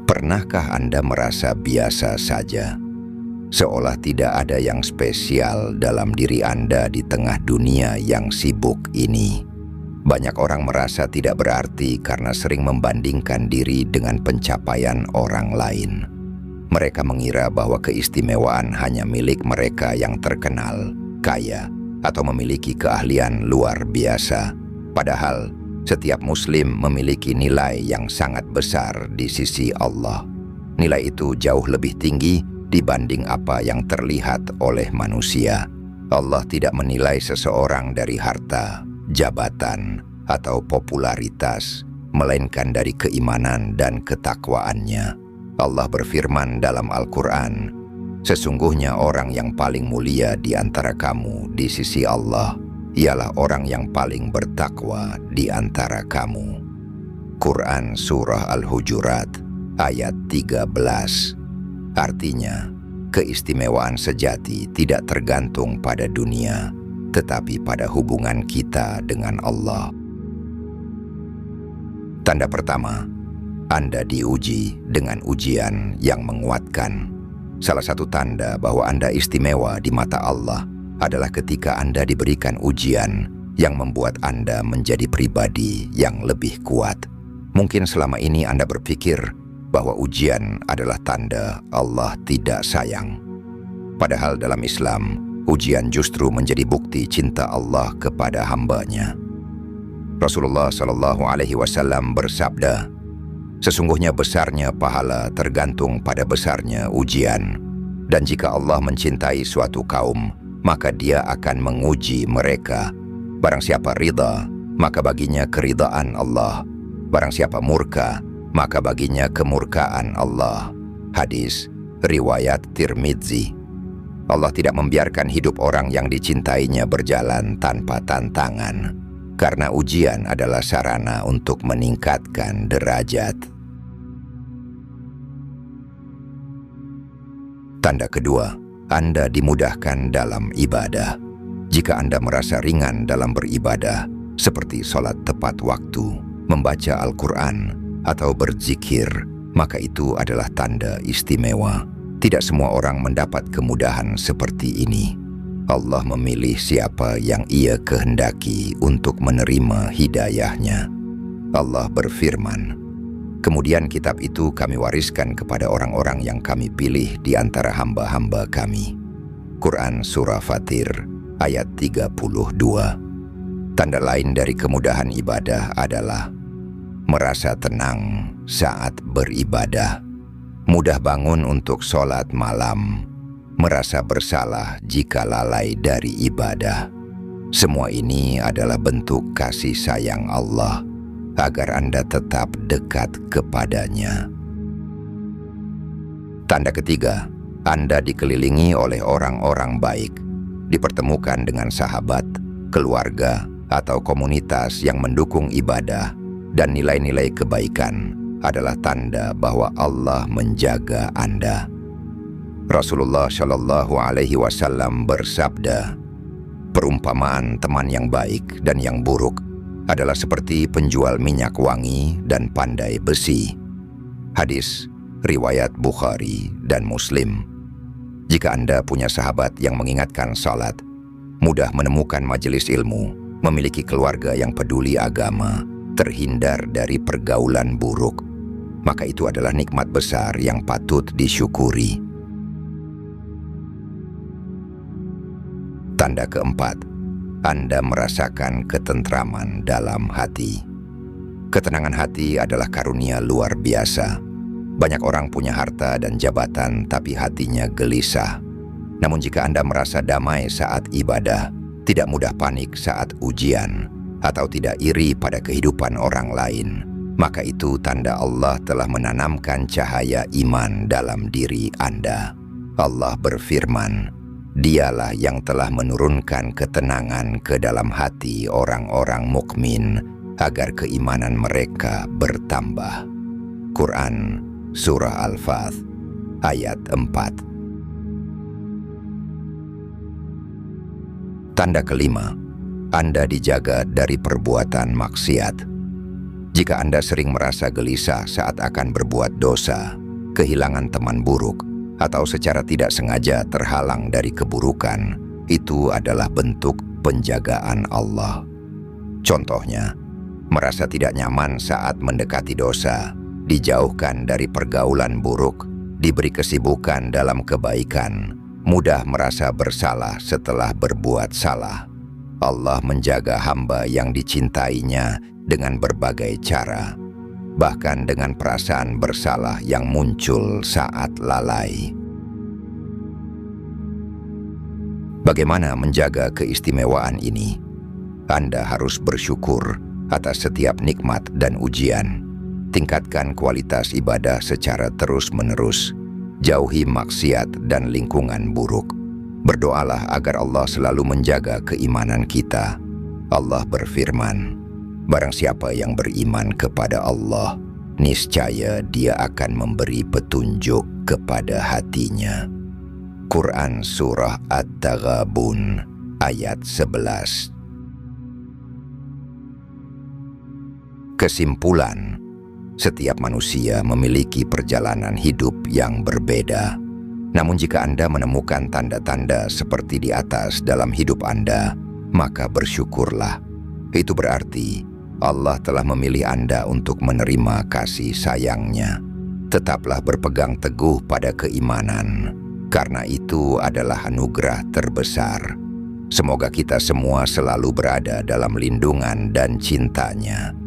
Pernahkah Anda merasa biasa saja, seolah tidak ada yang spesial dalam diri Anda di tengah dunia yang sibuk ini? Banyak orang merasa tidak berarti karena sering membandingkan diri dengan pencapaian orang lain. Mereka mengira bahwa keistimewaan hanya milik mereka yang terkenal, kaya, atau memiliki keahlian luar biasa. Padahal, setiap muslim memiliki nilai yang sangat besar di sisi Allah. Nilai itu jauh lebih tinggi dibanding apa yang terlihat oleh manusia. Allah tidak menilai seseorang dari harta, jabatan, atau popularitas, melainkan dari keimanan dan ketakwaannya. Allah berfirman dalam Al-Quran, "Sesungguhnya orang yang paling mulia di antara kamu di sisi Allah ialah orang yang paling bertakwa di antara kamu." Quran Surah Al-Hujurat ayat 13. Artinya, keistimewaan sejati tidak tergantung pada dunia, tetapi pada hubungan kita dengan Allah. Tanda pertama, Anda diuji dengan ujian yang menguatkan. Salah satu tanda bahwa Anda istimewa di mata Allah adalah ketika Anda diberikan ujian yang membuat Anda menjadi pribadi yang lebih kuat. Mungkin selama ini Anda berpikir bahwa ujian adalah tanda Allah tidak sayang. Padahal dalam Islam, ujian justru menjadi bukti cinta Allah kepada hamba-Nya. Rasulullah SAW bersabda, "Sesungguhnya besarnya pahala tergantung pada besarnya ujian. Dan jika Allah mencintai suatu kaum, maka Dia akan menguji mereka. Barang siapa ridha, maka baginya keridhaan Allah. Barang siapa murka, maka baginya kemurkaan Allah." Hadis riwayat Tirmidzi. Allah tidak membiarkan hidup orang yang dicintainya berjalan tanpa tantangan, karena ujian adalah sarana untuk meningkatkan derajat. Tanda kedua, Anda dimudahkan dalam ibadah. Jika Anda merasa ringan dalam beribadah, seperti sholat tepat waktu, membaca Al-Quran, atau berzikir, maka itu adalah tanda istimewa. Tidak semua orang mendapat kemudahan seperti ini. Allah memilih siapa yang Ia kehendaki untuk menerima hidayah-Nya. Allah berfirman, "Kemudian kitab itu kami wariskan kepada orang-orang yang kami pilih di antara hamba-hamba kami." Quran Surah Fatir ayat 32. Tanda lain dari kemudahan ibadah adalah merasa tenang saat beribadah. Mudah bangun untuk sholat malam, merasa bersalah jika lalai dari ibadah. Semua ini adalah bentuk kasih sayang Allah agar Anda tetap dekat kepadanya. Tanda ketiga, Anda dikelilingi oleh orang-orang baik, dipertemukan dengan sahabat, keluarga, atau komunitas yang mendukung ibadah dan nilai-nilai kebaikan adalah tanda bahwa Allah menjaga Anda. Rasulullah SAW bersabda, "Perumpamaan teman yang baik dan yang buruk adalah seperti penjual minyak wangi dan pandai besi." Hadis riwayat Bukhari dan Muslim. Jika Anda punya sahabat yang mengingatkan salat, mudah menemukan majelis ilmu, memiliki keluarga yang peduli agama, terhindar dari pergaulan buruk, maka itu adalah nikmat besar yang patut disyukuri. Tanda keempat, Anda merasakan ketentraman dalam hati. Ketenangan hati adalah karunia luar biasa. Banyak orang punya harta dan jabatan, tapi hatinya gelisah. Namun jika Anda merasa damai saat ibadah, tidak mudah panik saat ujian, atau tidak iri pada kehidupan orang lain, maka itu tanda Allah telah menanamkan cahaya iman dalam diri Anda. Allah berfirman, "Dialah yang telah menurunkan ketenangan ke dalam hati orang-orang mukmin agar keimanan mereka bertambah." Quran Surah Al-Fath ayat 4. Tanda kelima, Anda dijaga dari perbuatan maksiat. Jika Anda sering merasa gelisah saat akan berbuat dosa, kehilangan teman buruk, atau secara tidak sengaja terhalang dari keburukan, itu adalah bentuk penjagaan Allah. Contohnya, merasa tidak nyaman saat mendekati dosa, dijauhkan dari pergaulan buruk, diberi kesibukan dalam kebaikan, mudah merasa bersalah setelah berbuat salah. Allah menjaga hamba yang dicintainya dengan berbagai cara, bahkan dengan perasaan bersalah yang muncul saat lalai. Bagaimana menjaga keistimewaan ini? Anda harus bersyukur atas setiap nikmat dan ujian. Tingkatkan kualitas ibadah secara terus-menerus. Jauhi maksiat dan lingkungan buruk. Berdoalah agar Allah selalu menjaga keimanan kita. Allah berfirman, "Barang siapa yang beriman kepada Allah, niscaya Dia akan memberi petunjuk kepada hatinya." Quran Surah At-Taghabun ayat 11. Kesimpulan, setiap manusia memiliki perjalanan hidup yang berbeda. Namun jika Anda menemukan tanda-tanda seperti di atas dalam hidup Anda, maka bersyukurlah. Itu berarti Allah telah memilih Anda untuk menerima kasih sayang-Nya. Tetaplah berpegang teguh pada keimanan, karena itu adalah anugerah terbesar. Semoga kita semua selalu berada dalam lindungan dan cinta-Nya.